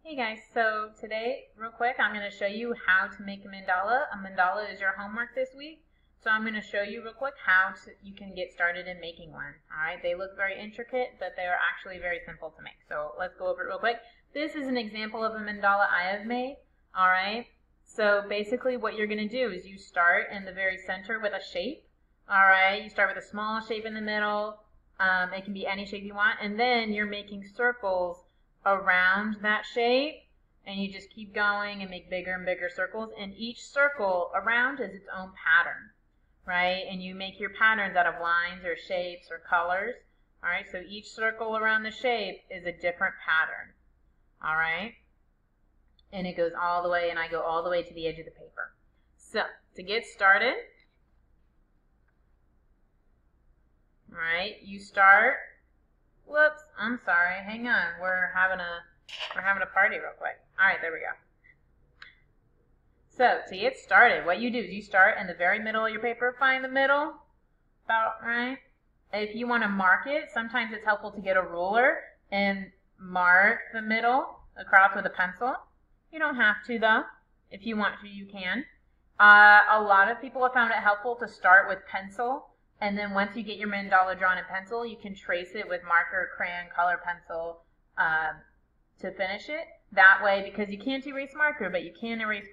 Hey guys, so today, real quick, I'm going to show you how to make a mandala. A mandala is your homework this week, so I'm going to show you real quick how you can get started in making one. Alright, they look very intricate, but they are actually very simple to make. So let's go over it real quick. This is an example of a mandala I have made. Alright, so basically what you're going to do is you start in the very center with a shape. Alright, you start with a small shape in the middle. It can be any shape you want, and then you're making circles around that shape, and you just keep going and make bigger and bigger circles, and each circle around is its own pattern, right? And you make your patterns out of lines or shapes or colors. All right, so each circle around the shape is a different pattern. All right, and it goes all the way, and I go all the way to the edge of the paper. So to get started, all right, you start. Whoops, I'm sorry. Hang on. We're having a party real quick. All right, there we go. So to get started, what you do is you start in the very middle of your paper. Find the middle, about right. If you want to mark it, sometimes it's helpful to get a ruler and mark the middle across with a pencil. You don't have to though. If you want to, you can. A lot of people have found it helpful to start with pencil. And then once you get your mandala drawn in pencil, you can trace it with marker, crayon, color pencil to finish it. That way, because you can't erase marker, but you can erase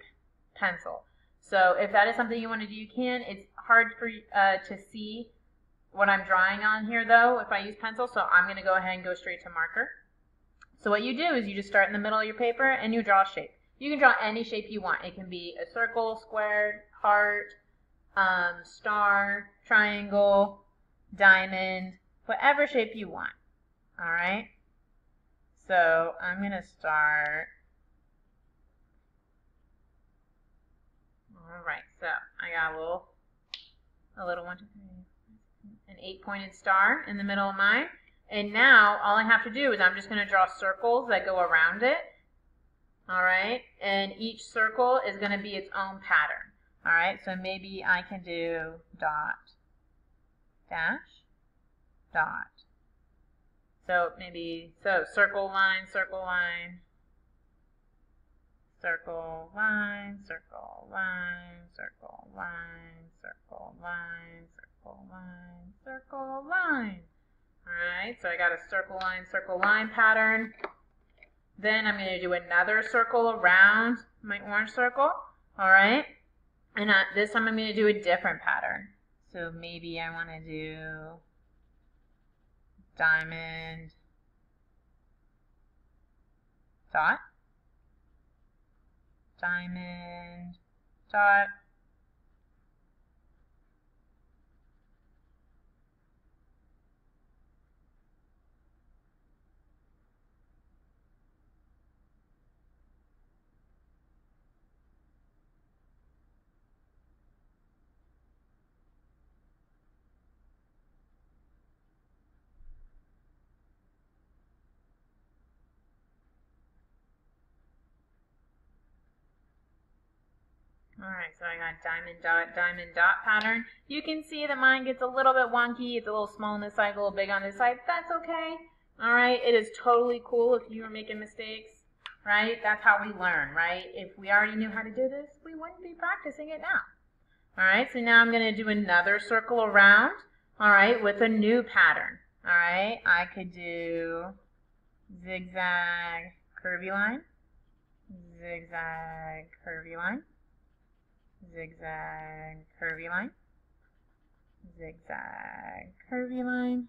pencil. So if that is something you want to do, you can. It's hard for to see what I'm drawing on here, though, if I use pencil. So I'm going to go ahead and go straight to marker. So what you do is you just start in the middle of your paper and you draw a shape. You can draw any shape you want. It can be a circle, square, heart, star, triangle, diamond, whatever shape you want. All right. So I'm going to start. All right. So I got a little 1, 2, 3, an 8-pointed star in the middle of mine. And now all I have to do is I'm just going to draw circles that go around it. All right. And each circle is going to be its own pattern. All right, so maybe I can do dot, dash, dot. So circle, line, circle, line, circle, line, circle, line, circle, line, circle, line, circle, line, circle, line. All right, so I got a circle, line pattern. Then I'm going to do another circle around my orange circle. All right. And this time I'm going to do a different pattern. So maybe I want to do diamond, dot, diamond, dot, all right, so I got diamond dot pattern. You can see that mine gets a little bit wonky. It's a little small on this side, a little big on this side. That's okay. All right, it is totally cool if you are making mistakes, right? That's how we learn, right? If we already knew how to do this, we wouldn't be practicing it now. All right, so now I'm going to do another circle around, all right, with a new pattern. All right, I could do zigzag, curvy line, zigzag, curvy line, zigzag, curvy line, zigzag, curvy line,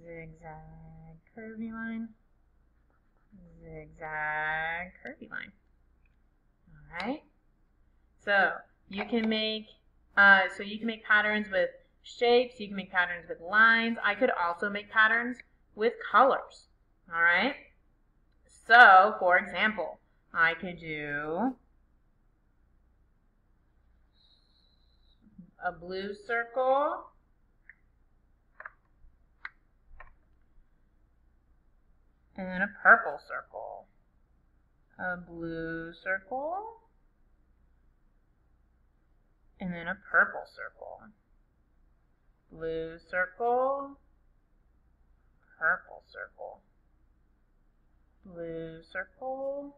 zigzag, curvy line, zigzag, curvy line. All right. So you can make patterns with shapes. You can make patterns with lines. I could also make patterns with colors. All right. So for example, I could do a blue circle, and then a purple circle, a blue circle, and then a purple circle, blue circle, purple circle, blue blue circle,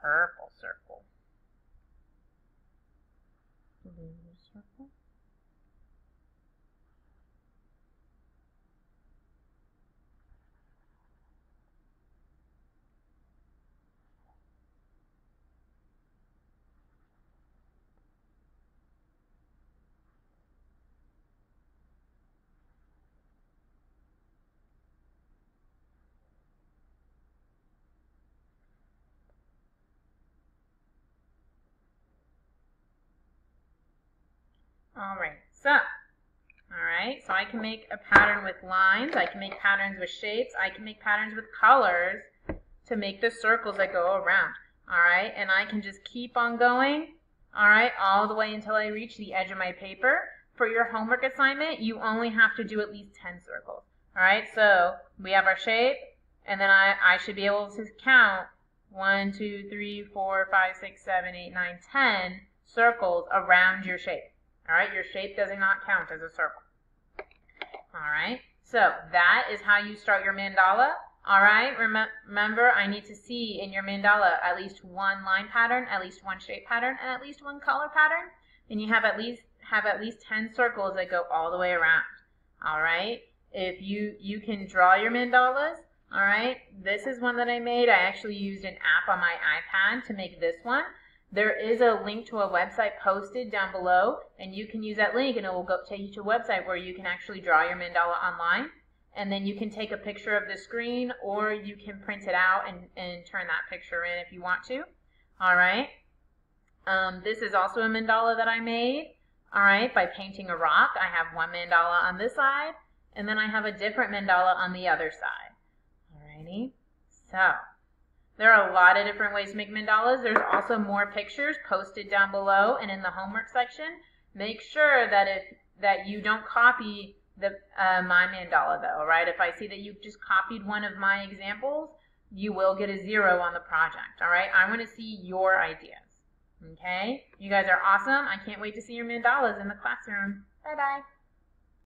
purple circle, blue circle. Alright, so I can make a pattern with lines, I can make patterns with shapes, I can make patterns with colors to make the circles that go around. Alright, and I can just keep on going, alright, all the way until I reach the edge of my paper. For your homework assignment, you only have to do at least 10 circles. Alright, so we have our shape, and then I should be able to count 1, 2, 3, 4, 5, 6, 7, 8, 9, 10 circles around your shape. Alright, your shape does not count as a circle. Alright, so that is how you start your mandala. Alright, remember I need to see in your mandala at least one line pattern, at least one shape pattern, and at least one color pattern. And you have at least 10 circles that go all the way around. Alright, if you can draw your mandalas. Alright, this is one that I made. I actually used an app on my iPad to make this one. There is a link to a website posted down below, and you can use that link and it will take you to a website where you can actually draw your mandala online. And then you can take a picture of the screen, or you can print it out and turn that picture in if you want to. Alright. This is also a mandala that I made, alright, by painting a rock. I have one mandala on this side, and then I have a different mandala on the other side. Alrighty. So there are a lot of different ways to make mandalas. There's also more pictures posted down below and in the homework section. Make sure that you don't copy my mandala though, right? If I see that you've just copied one of my examples, you will get a 0 on the project, all right? I want to see your ideas, okay? You guys are awesome. I can't wait to see your mandalas in the classroom. Bye-bye.